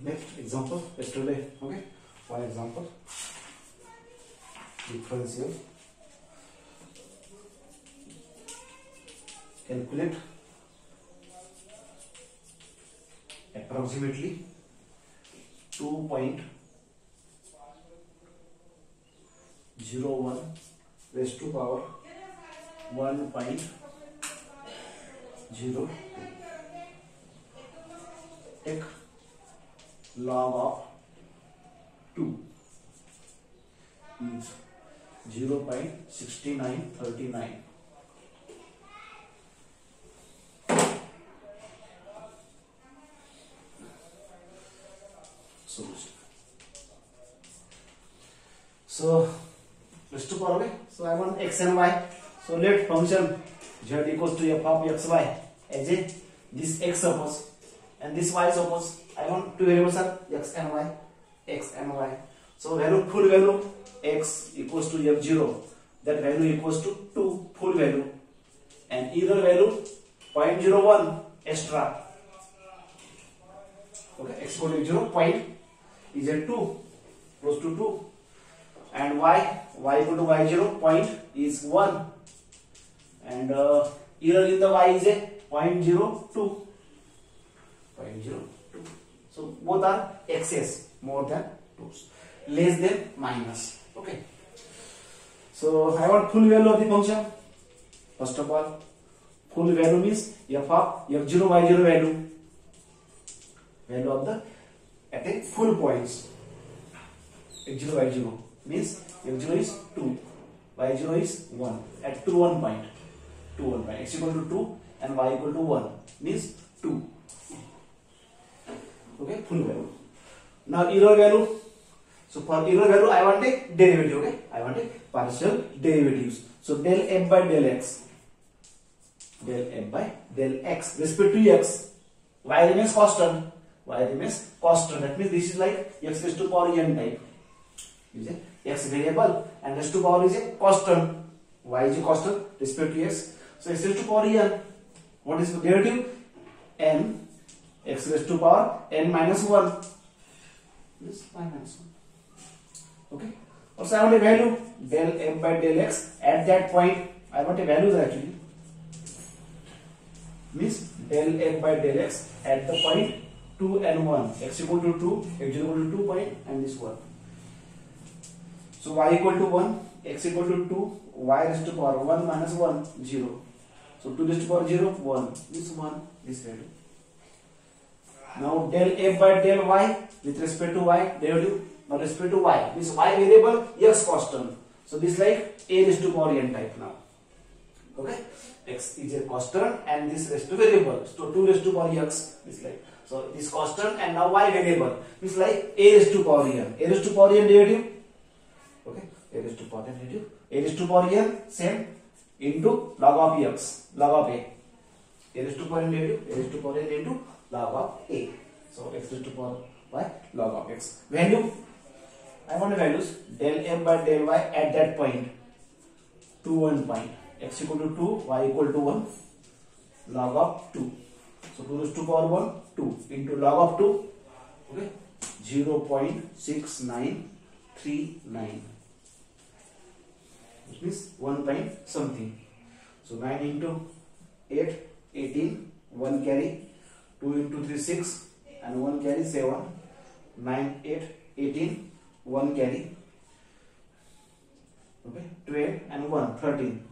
Next example, yesterday, okay, one example, differential, calculate approximately 2.01 raised to power 1.02. Take log of 2 is 0.6939. Solution. So raised to power, okay? So I want x and y. So let function z equals to f of xy as a this x suppose and this y suppose. I want two variables are x and y, x and y. So value, full value x equals to f0, that value equals to 2 full value, and either value 0.01 extra. Okay, x equal to 0 point is at 2, close to 2, and y equal to y0 point is 1, and error in the y is a 0.02. So both are excess, more than 2, less than minus. Okay. So I want full value of the function. First of all, full value means f of f0 y0 value of the at a full points. x0 y0 means f0 is 2, y0 is 1 at 1 point. X equal to 2 and y equal to 1 means 2. Okay, full value. Now error value. So for error value I want a derivative. Okay, I want a partial derivatives. So del f by del x, respect to x, y remains constant. That means this is like x raised to power n type. Is a x variable and raised to power is a constant. Y is a constant respect to x. So x raised to power n. What is the derivative? N x raised to power n minus 1. This y minus 1. Okay. Also I want a value del f by del x at that point. I want a value actually. Means del f by del x at the point 2 and 1. X equal to 2, x equal to 2 point, and this 1. So y equal to 1, x equal to 2, y raised to power 1 minus 1, 0. So 2 raised to power 0, 1. This 1, this value. Now del f by del y with respect to y derivative. Now respect to y, this y variable x constant. So this like a raised to power n type now. Okay, x is a constant and this raised to variable. So 2 raised to power x is like, so this constant and now y variable is like a raised to power n. A raised to power n derivative. Okay, a raised to power n derivative. A raised to power n same into log of x, log of a. A raised to power n derivative, a raised to power n into log of a. So x raised to power y log of x. Value, I want the values del f by del y at that point 2 1 point. X equal to 2, y equal to 1, log of 2. So 2 raised to power 1, 2 into log of 2. Okay, 0.6939. Which means 1 point something. So 9 into 8, 18, 1 carry, 2 into 3, 6, and 1 carry 7, 9, 8, 18, 1 carry, okay, 12 and 1, 13,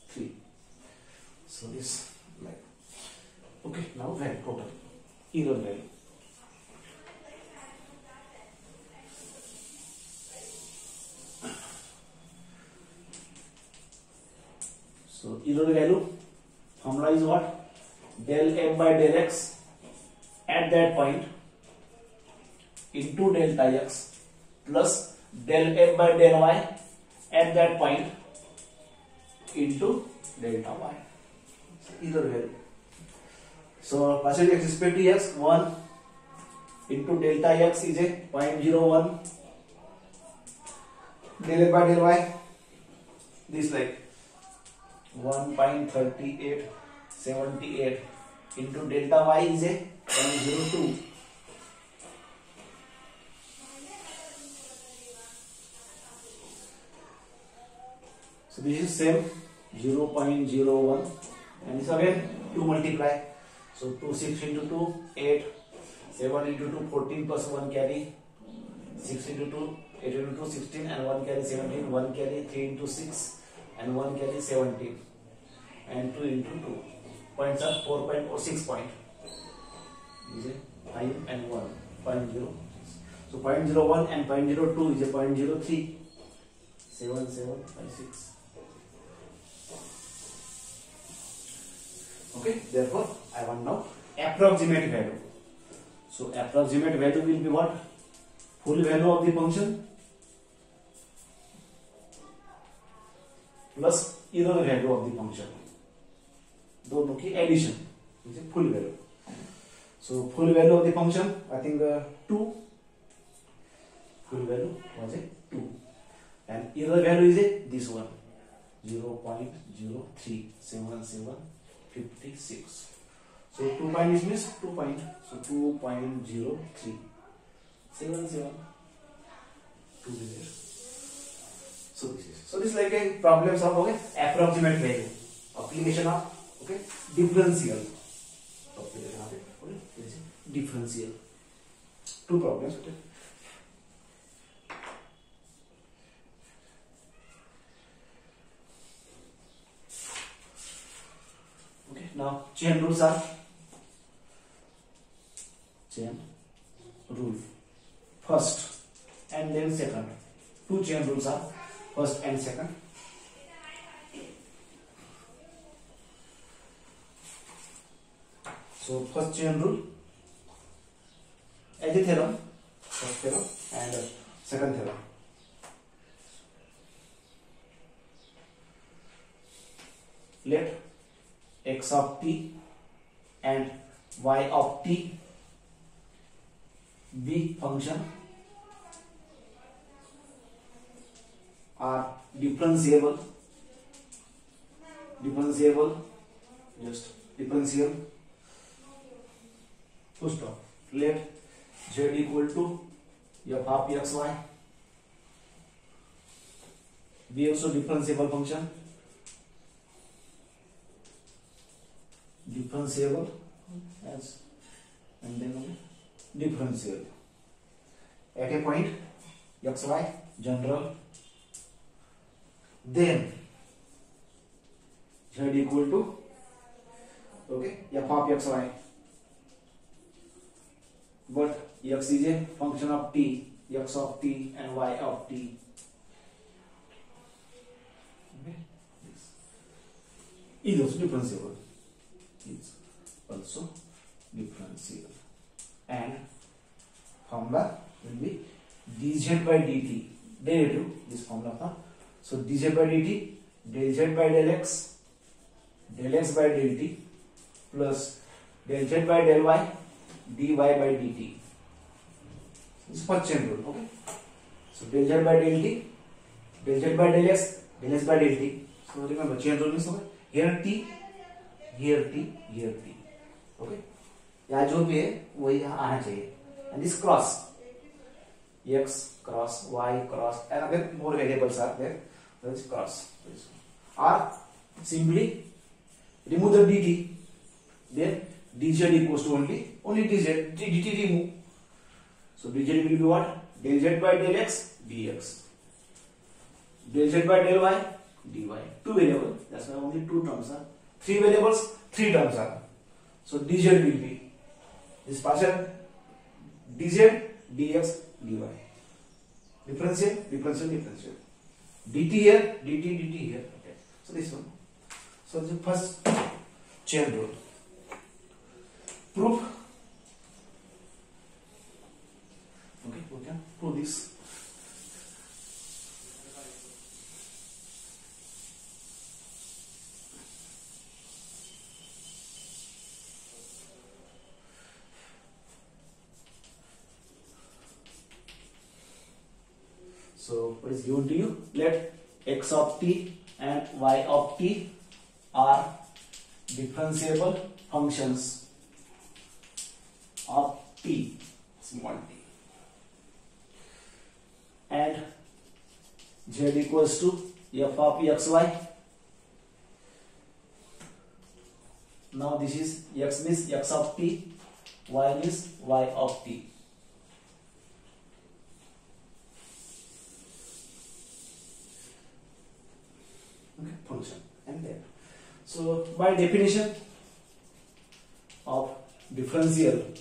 3. So this like, okay, now value total, error value. So error value formula is what? Del f by del x at that point into delta x plus del f by del y at that point into delta y. Error value. So partial x respect to x 1 into delta x is a 0.01. Del f by del y, this like 1.3878 into delta y is a 0.02. So this is same 0.01 and this again 2 multiply. So 2 6 into 2 8, 7 into 2 14 plus 1 carry, 6 into 2 8 into 2 16 and 1 carry 17, 1 carry 3 into 6 and 1 carry 17 and 2 into 2. Points are 4 point or 6 point. Is a 5 and 1 0.0. So 0.01 and 0.02 is a 0.03. 7 7 5 6. Okay, therefore I want now approximate value. So approximate value will be what? Full value of the function plus error value of the function. दोनों की addition is a full value. So full value of the function, I think 2. Full value was a 2, and error value is a this one 0.037756. So 2 point is means 2 point. So 2.0377 2 digits. So this is like a problem solve. Okay, approximate value, application of okay differential, application of it. Okay, this is differential. Two problems. Okay. Okay, now chain rules are chain rule first and then second. Two chain rules are first and second. So first chain rule as a theorem, first theorem and second theorem. Let x of t and y of t be function are differentiable, just differential, full stop. Let z equal to f of xy be also differentiable function, differentiable as and then differential at a point xy general, then z equal to okay f of xy, but x is a function of t, x of t and y of t. Okay, this is also differentiable. Is also differentiable, and formula will be dz by dt derivative. This formula, so dz by dt del z by del x by del t plus del z by del y dy by dt. This is first chain rule. Okay, so del z by del t, del z by del x by del t. So remember chain rule means here t, here t, here t. Okay, यहाँ जो भी है वही यहाँ आना चाहिए. And this cross x cross y cross and again more variables are there. That is cross. Or simply remove the dt, then dz equals to only dz, dt remove. So dz will be what? Del z by del x dx, del z by del y dy. Two variables. That's why only two terms are. Three variables, three terms are. So dz will be this partial dz dx dy. Differential. Dt here, dt here. Okay. So this one. So the first chain rule. Proof. Okay, we can prove this. So what is given to you? Let x of t and y of t are differentiable functions of t, small t, and z equals to f of xy. Now this is x means x of t, y means y of t. Okay, function and there. So by definition of differentiation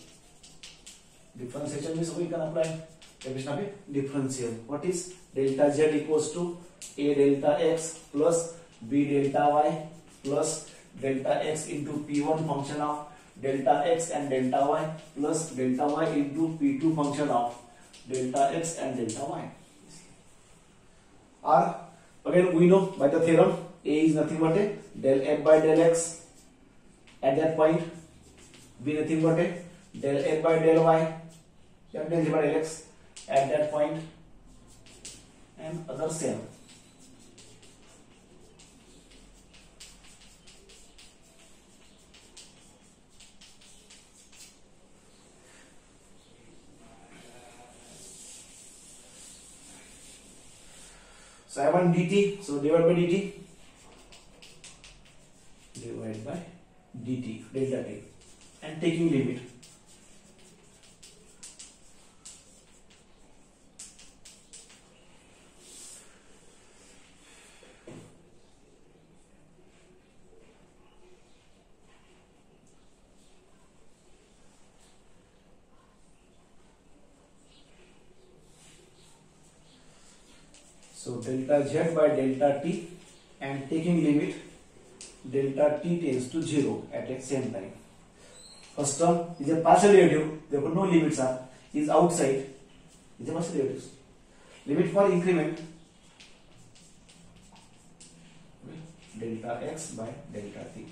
means we can apply definition of a differential. What is delta z equals to a delta x plus b delta y plus delta x into p1 function of delta x and delta y plus delta y into p2 function of delta x and delta y. Or again we know by the theorem a is nothing but a del f by del x at that point, b nothing but a del f by del y f del z by del x at that point, and other same. So I want dt, so divide by dt, delta t, and taking limit. So delta z by delta t and taking limit delta t tends to 0 at the same time. First term is a partial derivative, therefore no limits are, is outside, is a partial derivative. Limit for increment delta x by delta t,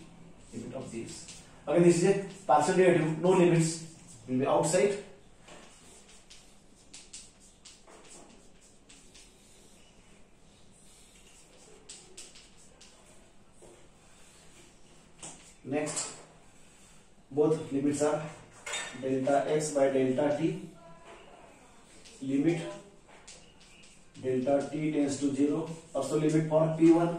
limit of this. Again this is a partial derivative, no limits, will be outside. Next, both limits are delta x by delta t, limit delta t tends to 0, also limit for p1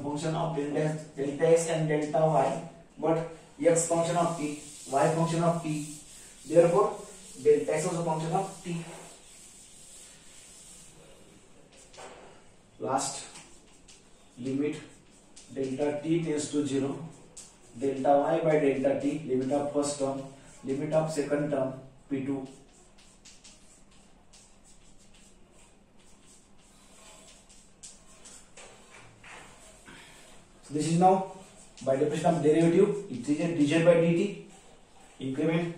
function of delta x and delta y, but x function of t, y function of t, therefore delta x is a function of t. Last, limit delta t tends to 0, delta y by delta t, limit of first term, limit of second term p2. So this is now by definition of derivative, it is a dz by dt, increment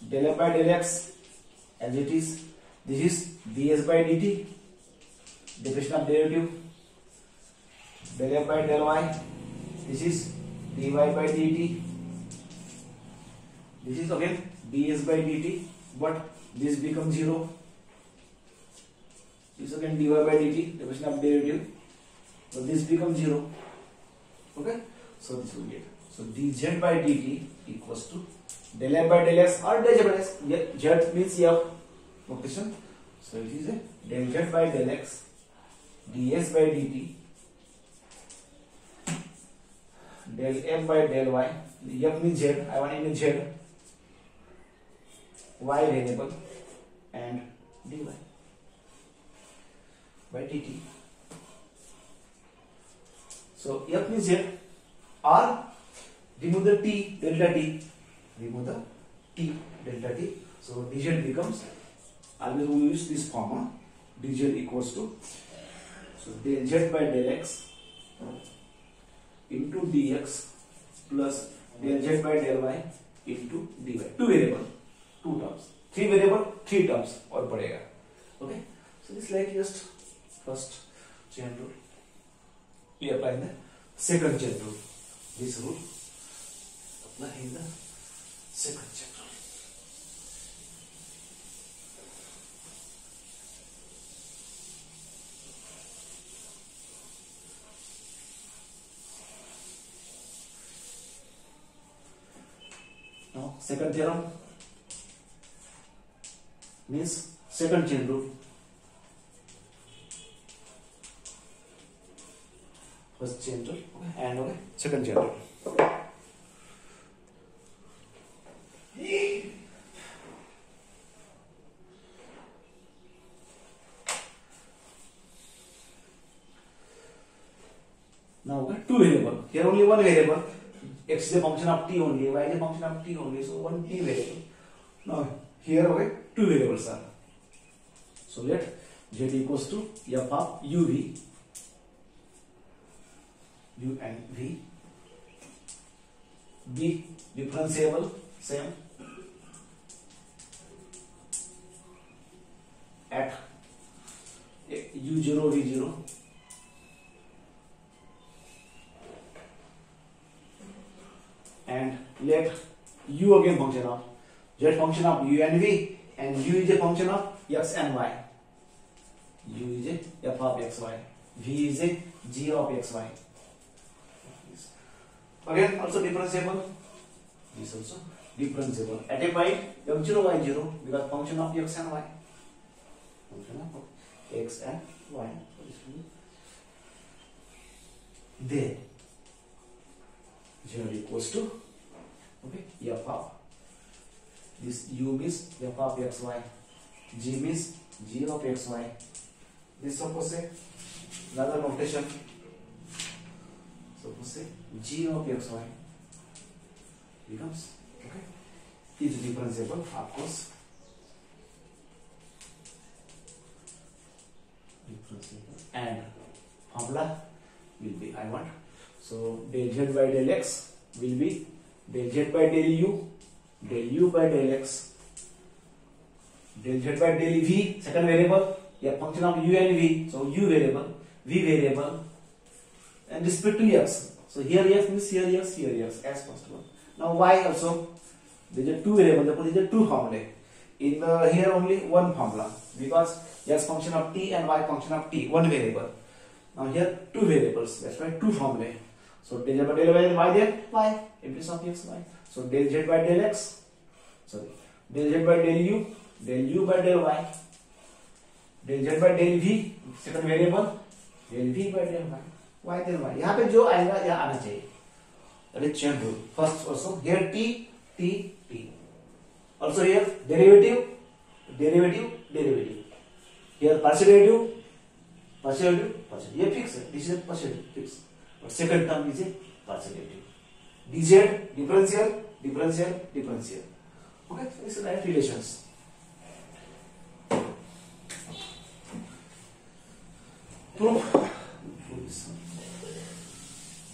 del f by del x as it is. This is ds by dt, definition of derivative, del f by del y, this is dy by dt, this is again ds by dt, but this becomes 0, this is again dy by dt, definition of derivative, but this becomes 0. Okay, so this will get, so dz by dt equals to del f by del x or del z by x, z means f, no question, so it is a del z by del x ds by dt del f by del y, f means z, I want in z, y variable, and dy by dt. So f means z, or remove the t delta t, remove the t delta t, so dz becomes, always we use this formula, dz equals to, so del z by del x into dx plus del z by del y into dy. Two variable, two terms, three variable, three terms और पड़ेगा. Okay, so this like just first chain rule. We apply in the second chain rule. This rule apply in the second chain rule. Now second theorem means second chain rule. first chain rule, okay, and okay, second chain rule. Now okay, two variable. Here only one variable. X is a function of t only, y is a function of t only, so one t variable. Now here okay, two variables are. So let z equals to f of uv, u and v, be differentiable, same, at u0 v0, and let u again function of z function of u and v, and u is a function of x and y. U is a f of xy, v is a g of xy. Again also differentiable. This also differentiable at a point f0 y0 because function of x and y. Function of x and y. Then z equals to okay f of this u means f of xy, g means g of xy. This suppose say another notation. Suppose say g of xy becomes okay is differentiable, of course. Differentiable and formula will be I want. So del z by del x will be del z by del u by del x, del z by del v, second variable, a function of u and v, so u variable, v variable, and respect to x. So here x means here x as possible. Now y also, there is a two variable, therefore there is a two formula. In here only one formula because x function of t and y function of t, one variable. Now here two variables, that's why two formula. So del z by del y there, y in place of x, y. So del z by del x, sorry, del z by del u by del y, del z by del v, second variable, del v by del y del y. यहाँ पे जो आएगा यहाँ आना चाहिए. That is chain rule. First also here t, t, t. Also here derivative. Here partial derivative. ये fix है. This is a partial fix. But second term is a partial derivative. dz differential. Okay, this is right relations. Proof.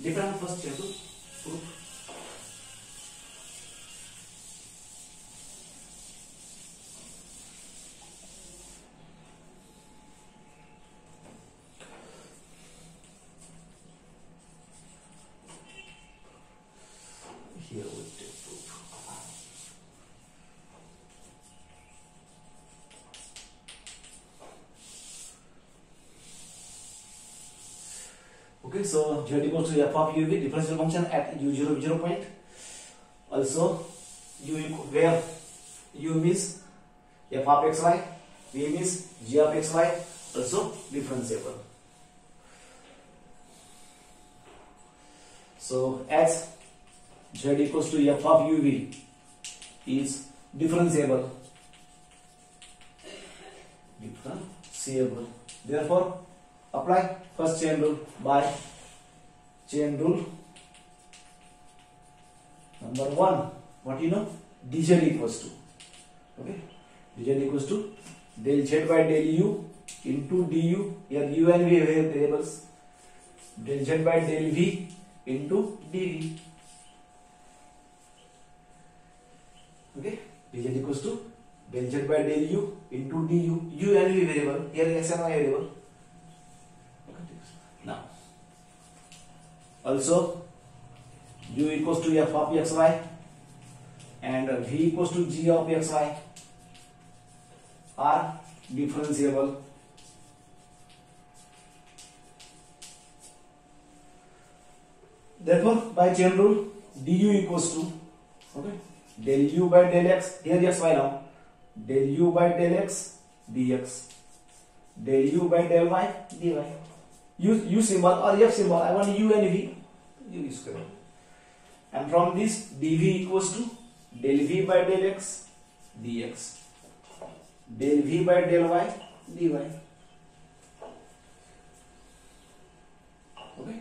Different first chain rule. Proof. Here we take proof. Okay, so z equals to f of uv, differential function at u0 v0 point. Also where u means f of xy, v means g of xy, also differentiable. So as z equals to f of uv is differentiable, therefore apply first chain rule by chain rule number 1. What you know? dz equals to, okay, dz equals to del z by del u into du. Here u and v variables. Del z by del v into dv. Okay, dz equals to del z by del u into du. U and v variable. Here x and y variable. Now also u equals to f of xy and v equals to g of xy are differentiable. Therefore by chain rule du equals to, okay, del u by del x, here xy now, del u by del x dx, del u by del y dy. u symbol or f symbol. I want u and v. U use करो. And from this dv equals to del v by del x dx, del v by del y dy. Okay.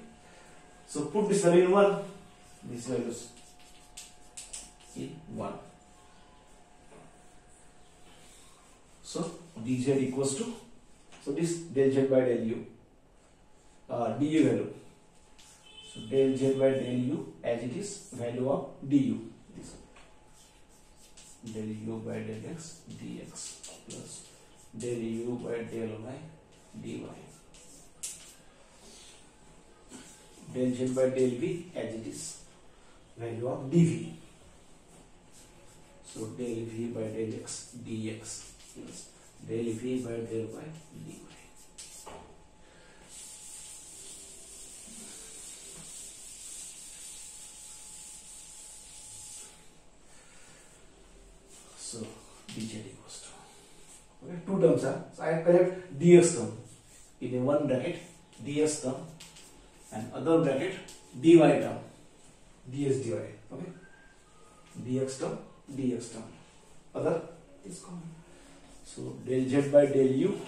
So put this value in 1. This value is in 1. So dz equals to, so this del z by del u, du value. So del z by del u as it is value of du. This del u by del x dx plus del u by del y dy. Del z by del v as it is value of dv. So del v by del x dx plus del v by del y dy. So dz equals to, okay, two terms are, so I collect dx term in one bracket, dx term, and other bracket dy term, ds dy. Okay, dx term, other is common. So del z by del u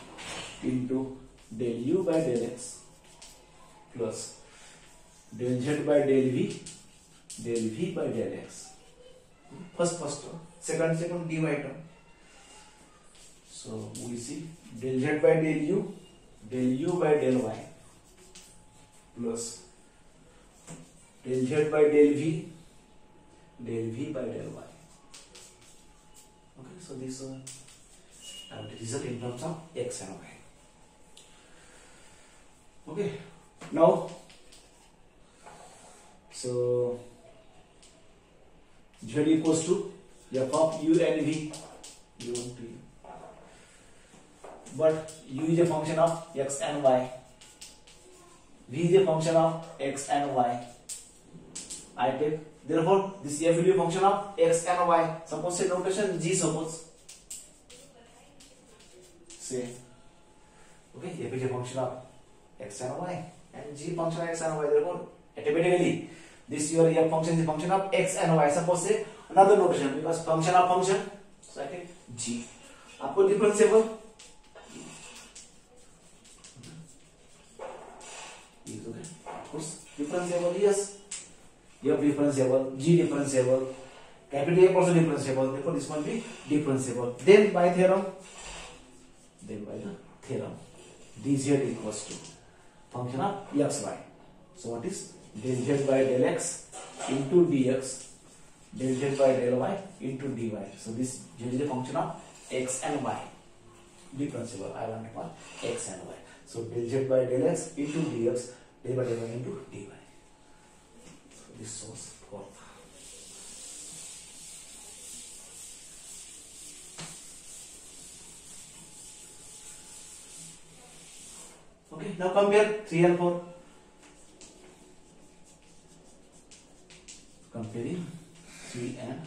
into del u by del x plus del z by del v by del x. First term, second dy term. So we see del z by del u by del y plus del z by del v by del y. Okay, so this have the result in terms of x and y. Okay, now so z equals to f of u and v, u1 to u, but u is a function of x and y, v is a function of x and y. I take, therefore this f will be a function of x and y. Suppose say notation g, suppose say, okay, f is a function of x and y and g function of x and y. Therefore automatically this your f function is a function of x and y. Suppose say another notation, because function of function, so I take g. आपको differentiable is okay. Of course differentiable, yes. F differentiable, g differentiable, capital F also differentiable. Therefore this one be differentiable. Then by the theorem, dz equals to function of x y. So what is del z by del x into dx, del z by del y into dy. So this z is a function of x and y, differentiable. I want to call x and y. So del z by del x into dx, del by del y into dy. So this shows fourth. Okay, now compare 3 and 4. Comparing 3 and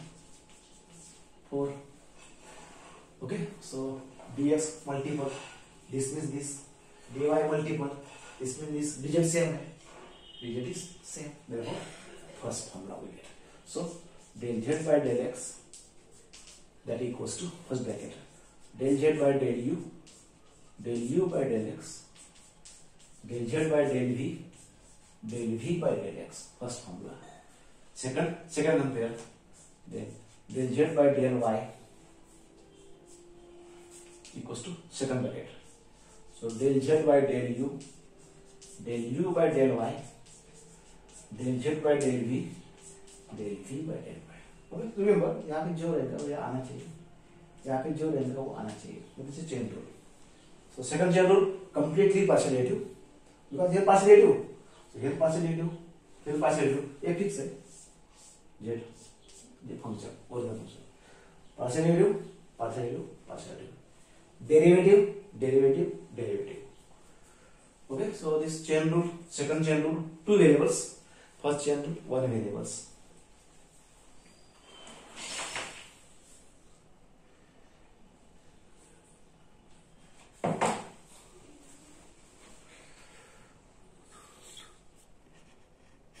4. Okay, so dx multiple, this means this, dy multiple, this means this, dz same, dz is same. Therefore first formula we get. So del z by del x, that equals to first bracket del z by del u by del x, del z by del v by del x, first formula. Second compare, then del z by del y equals to second bracket. So del z by del u by del y, del z by del v by del y. Okay, remember यहाँ पे जो रहेगा वो आना चाहिए, यहाँ पे जो रहेगा वो आना चाहिए. This is chain rule. So second chain rule completely partial derivative, because here partial derivative, so here partial derivative, here partial derivative, ये fix है. Z, ये function, original function. Partial derivative, derivative. Okay, so this chain rule, second chain rule, two variables. First chain rule, one variables.